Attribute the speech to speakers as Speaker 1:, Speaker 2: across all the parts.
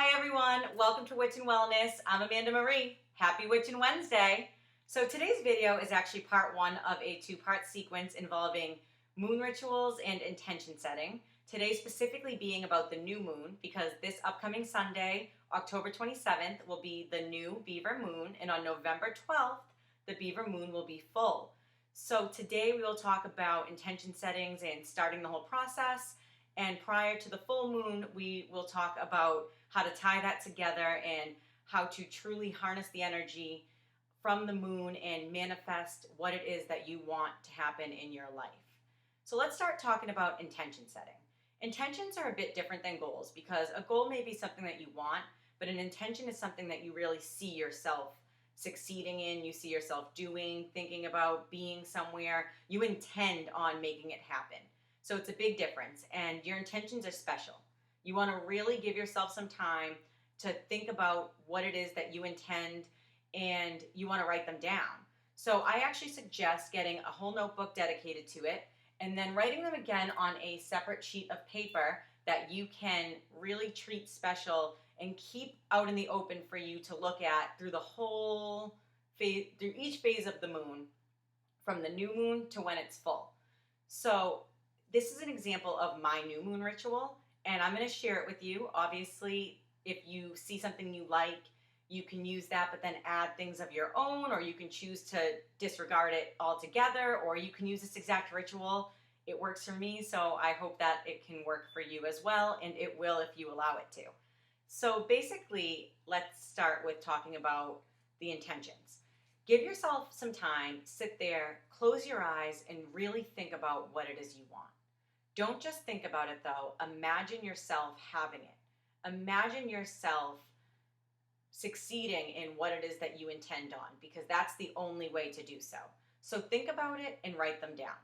Speaker 1: Hi everyone, welcome to Witchin Wellness. I'm Amanda Marie. Happy Witchin Wednesday. So today's video is actually part one of a two-part sequence involving moon rituals and intention setting. Today specifically being about the new moon because this upcoming Sunday, October 27th, will be the new beaver moon, and on November 12th, the beaver moon will be full. So today we will talk about intention settings and starting the whole process. And prior to the full moon, we will talk about how to tie that together and how to truly harness the energy from the moon and manifest what it is that you want to happen in your life. So let's start talking about intention setting. Intentions are a bit different than goals because a goal may be something that you want, but an intention is something that you really see yourself succeeding in, you see yourself doing, thinking about, being somewhere. You intend on making it happen. So it's a big difference, and your intentions are special. You want to really give yourself some time to think about what it is that you intend, and you want to write them down. So I actually suggest getting a whole notebook dedicated to it, and then writing them again on a separate sheet of paper that you can really treat special and keep out in the open for you to look at through the whole phase, through each phase of the moon, from the new moon to when it's full. So this is an example of my new moon ritual, and I'm going to share it with you. Obviously, if you see something you like, you can use that, but then add things of your own, or you can choose to disregard it altogether, or you can use this exact ritual. It works for me, so I hope that it can work for you as well, and it will if you allow it to. So basically, let's start with talking about the intentions. Give yourself some time, sit there, close your eyes, and really think about what it is you want. Don't just think about it though, imagine yourself having it. Imagine yourself succeeding in what it is that you intend on, because that's the only way to do so. So think about it and write them down.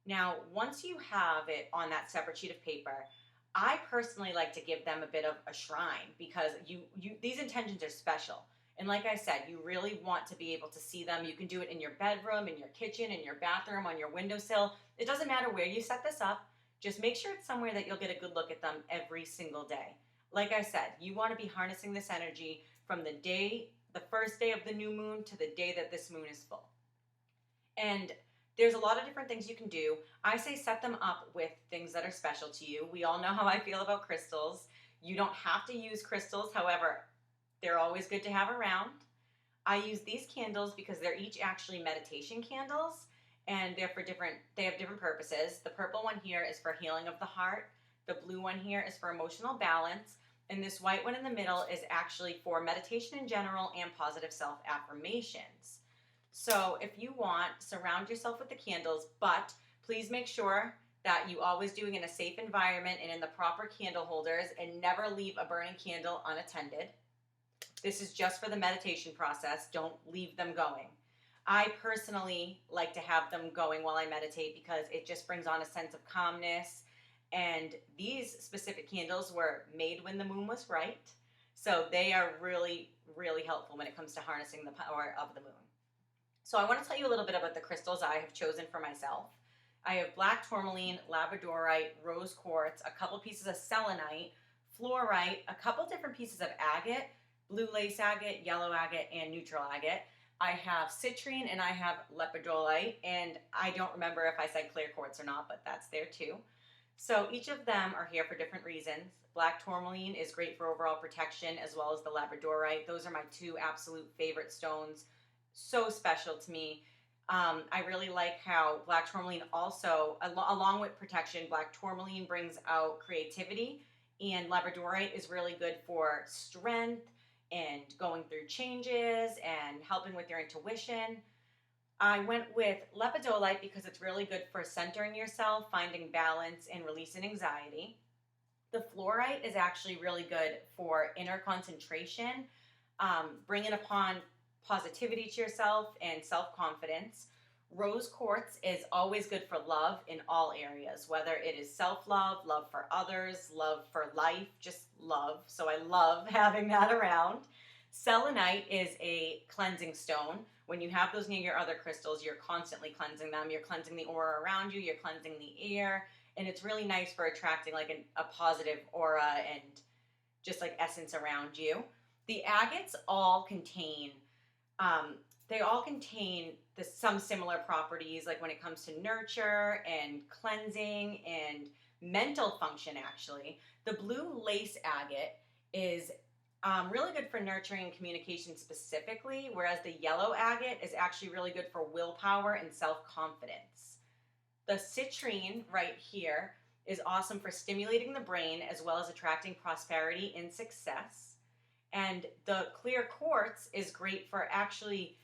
Speaker 1: Now, once you have it on that separate sheet of paper, I personally like to give them a bit of a shrine because these intentions are special. And like I said, you really want to be able to see them. You can do it in your bedroom, in your kitchen, in your bathroom, on your windowsill. It doesn't matter where you set this up. Just make sure it's somewhere that you'll get a good look at them every single day. Like I said, you want to be harnessing this energy from the first day of the new moon to the day that this moon is full. And there's a lot of different things you can do. I say set them up with things that are special to you. We all know how I feel about crystals. You don't have to use crystals. However, they're always good to have around. I use these candles because they're each actually meditation candles, and they have different purposes. The purple one here is for healing of the heart. The blue one here is for emotional balance. And this white one in the middle is actually for meditation in general and positive self-affirmations. So if you want, surround yourself with the candles, but please make sure that you always do it in a safe environment and in the proper candle holders, and never leave a burning candle unattended. This is just for the meditation process. Don't leave them going. I personally like to have them going while I meditate because it just brings on a sense of calmness. And these specific candles were made when the moon was right. So they are really, really helpful when it comes to harnessing the power of the moon. So I want to tell you a little bit about the crystals I have chosen for myself. I have black tourmaline, labradorite, rose quartz, a couple pieces of selenite, fluorite, a couple different pieces of agate, blue lace agate, yellow agate, and neutral agate. I have citrine and I have lepidolite, and I don't remember if I said clear quartz or not, but that's there too. So each of them are here for different reasons. Black tourmaline is great for overall protection, as well as the labradorite. Those are my two absolute favorite stones. So special to me. I really like how black tourmaline also, along with protection, black tourmaline brings out creativity, and labradorite is really good for strength and going through changes and helping with your intuition. I went with lepidolite because it's really good for centering yourself, finding balance, and releasing anxiety. The fluorite is actually really good for inner concentration, bringing upon positivity to yourself and self-confidence. Rose quartz is always good for love in all areas, whether it is self-love, love for others, love for life, just love. So I love having that around. Selenite is a cleansing stone. When you have those near your other crystals, you're constantly cleansing them. You're cleansing the aura around you. You're cleansing the air. And it's really nice for attracting like a positive aura and just like essence around you. The agates all contain some similar properties, like when it comes to nurture and cleansing and mental function. Actually, the blue lace agate is really good for nurturing and communication specifically, whereas the yellow agate is actually really good for willpower and self-confidence. The citrine right here is awesome for stimulating the brain as well as attracting prosperity and success. And the clear quartz is great for actually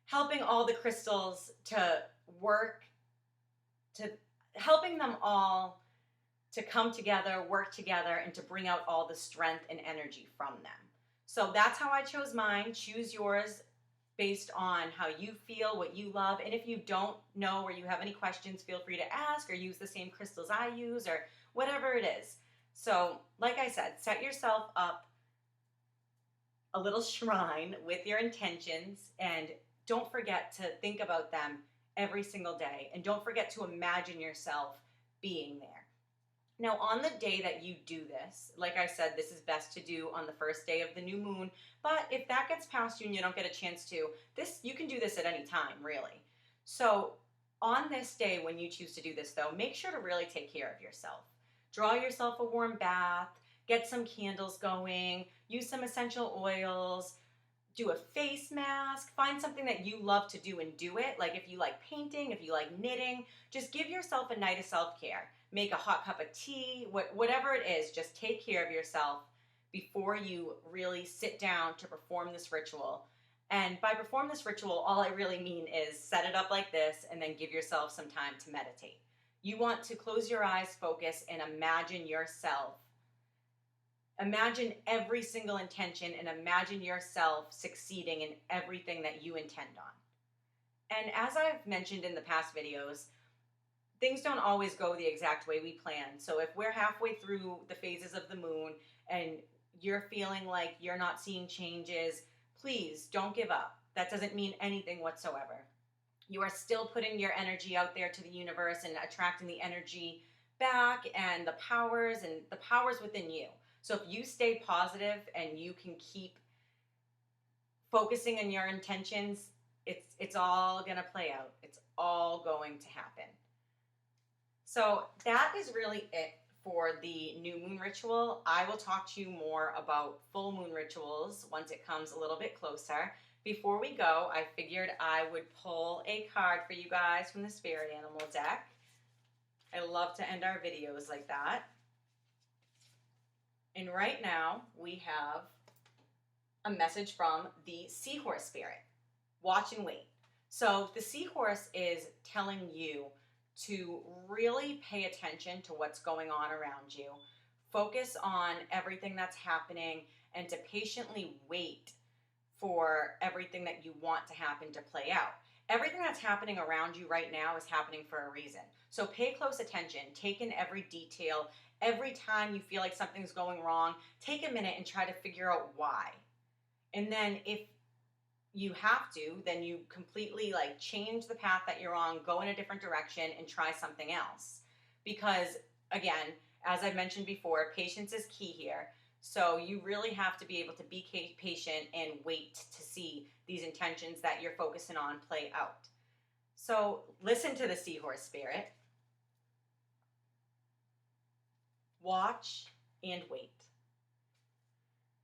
Speaker 1: helping all the crystals to work, to helping them all to come together, work together, and to bring out all the strength and energy from them. So that's how I chose mine. Choose yours based on how you feel, what you love. And if you don't know or you have any questions, feel free to ask or use the same crystals I use or whatever it is. So like I said, set yourself up a little shrine with your intentions, and don't forget to think about them every single day. And don't forget to imagine yourself being there. Now, on the day that you do this, like I said, this is best to do on the first day of the new moon. But if that gets past you and you don't get a chance to, you can do this at any time, really. So on this day when you choose to do this, though, make sure to really take care of yourself. Draw yourself a warm bath, get some candles going, use some essential oils, do a face mask, find something that you love to do and do it. Like if you like painting, if you like knitting, just give yourself a night of self-care. Make a hot cup of tea, whatever it is, just take care of yourself before you really sit down to perform this ritual. And by perform this ritual, all I really mean is set it up like this and then give yourself some time to meditate. You want to close your eyes, focus, and imagine yourself. Imagine every single intention and imagine yourself succeeding in everything that you intend on. And as I've mentioned in the past videos, things don't always go the exact way we plan. So if we're halfway through the phases of the moon and you're feeling like you're not seeing changes, please don't give up. That doesn't mean anything whatsoever. You are still putting your energy out there to the universe and attracting the energy back and the powers within you. So if you stay positive and you can keep focusing on your intentions, it's all going to play out. It's all going to happen. So that is really it for the new moon ritual. I will talk to you more about full moon rituals once it comes a little bit closer. Before we go, I figured I would pull a card for you guys from the Spirit Animal deck. I love to end our videos like that. And right now we have a message from the Seahorse Spirit. Watch and wait. So the Seahorse is telling you to really pay attention to what's going on around you. Focus on everything that's happening and to patiently wait for everything that you want to happen to play out. Everything that's happening around you right now is happening for a reason. So pay close attention. Take in every detail. Every time you feel like something's going wrong, take a minute and try to figure out why. And then if you have to, then you completely change the path that you're on, go in a different direction and try something else. Because again, as I've mentioned before, patience is key here. So you really have to be able to be patient and wait to see these intentions that you're focusing on play out. So listen to the Seahorse Spirit. Watch and wait.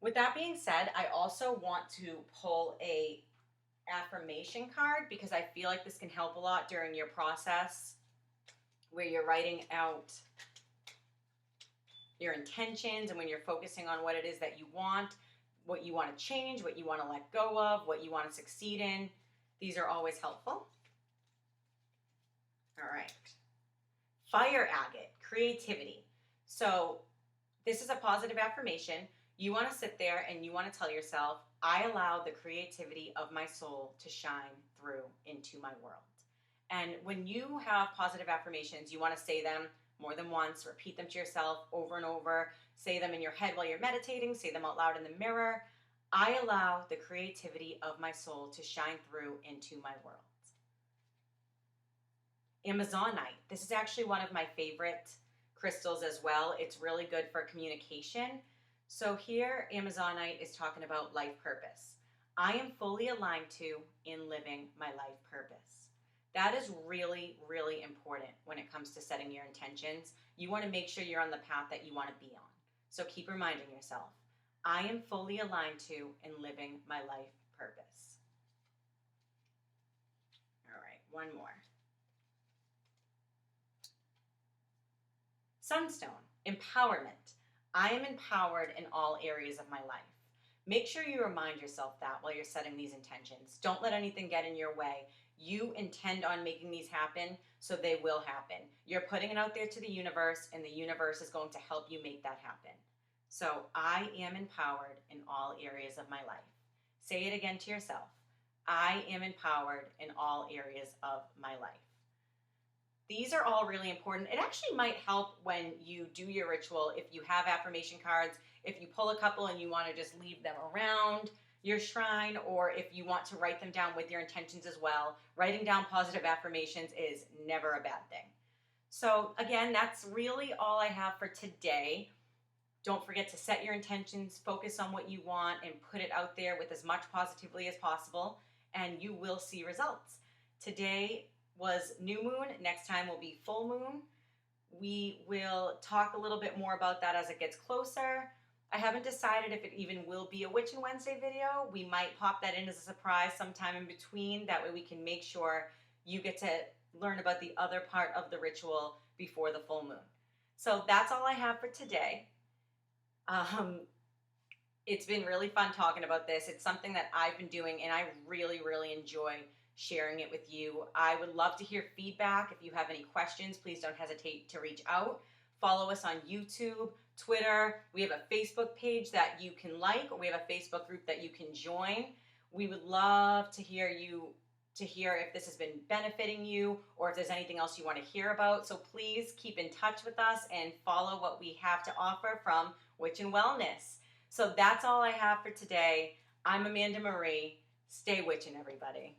Speaker 1: With that being said, I also want to pull a affirmation card because I feel like this can help a lot during your process where you're writing out your intentions and when you're focusing on what it is that you want, what you want to change, what you want to let go of, what you want to succeed in. These are always helpful. All right. Fire agate, creativity. So this is a positive affirmation. You want to sit there and you want to tell yourself, I allow the creativity of my soul to shine through into my world. And when you have positive affirmations, you want to say them more than once, repeat them to yourself over and over, say them in your head while you're meditating, say them out loud in the mirror. I allow the creativity of my soul to shine through into my world. Amazonite. This is actually one of my favorite crystals as well. It's really good for communication. So here, Amazonite is talking about life purpose. I am fully aligned to in living my life purpose. That is really, really important when it comes to setting your intentions. You want to make sure you're on the path that you want to be on. So keep reminding yourself, I am fully aligned to in living my life purpose. All right, one more. Sunstone, empowerment. I am empowered in all areas of my life. Make sure you remind yourself that while you're setting these intentions. Don't let anything get in your way. You intend on making these happen, so they will happen. You're putting it out there to the universe, and the universe is going to help you make that happen. So I am empowered in all areas of my life. Say it again to yourself. I am empowered in all areas of my life. These are all really important. It actually might help when you do your ritual if you have affirmation cards, if you pull a couple and you want to just leave them around your shrine, or if you want to write them down with your intentions as well. Writing down positive affirmations is never a bad thing. So again, that's really all I have for today. Don't forget to set your intentions, focus on what you want, and put it out there with as much positivity as possible, and you will see results. Today was new moon. Next time will be full moon. We will talk a little bit more about that as it gets closer. I haven't decided if it even will be a Witchin Wednesday video. We might pop that in as a surprise sometime in between. That way we can make sure you get to learn about the other part of the ritual before the full moon. So that's all I have for today. It's been really fun talking about this. It's something that I've been doing, and I really, really enjoy sharing it with you. I would love to hear feedback. If you have any questions, please don't hesitate to reach out. Follow us on YouTube, Twitter. We have a Facebook page that you can like, or we have a Facebook group that you can join. We would love to hear if this has been benefiting you, or if there's anything else you want to hear about. So please keep in touch with us and follow what we have to offer from Witchin Wellness. So that's all I have for today. I'm Amanda Marie. Stay witchin', everybody.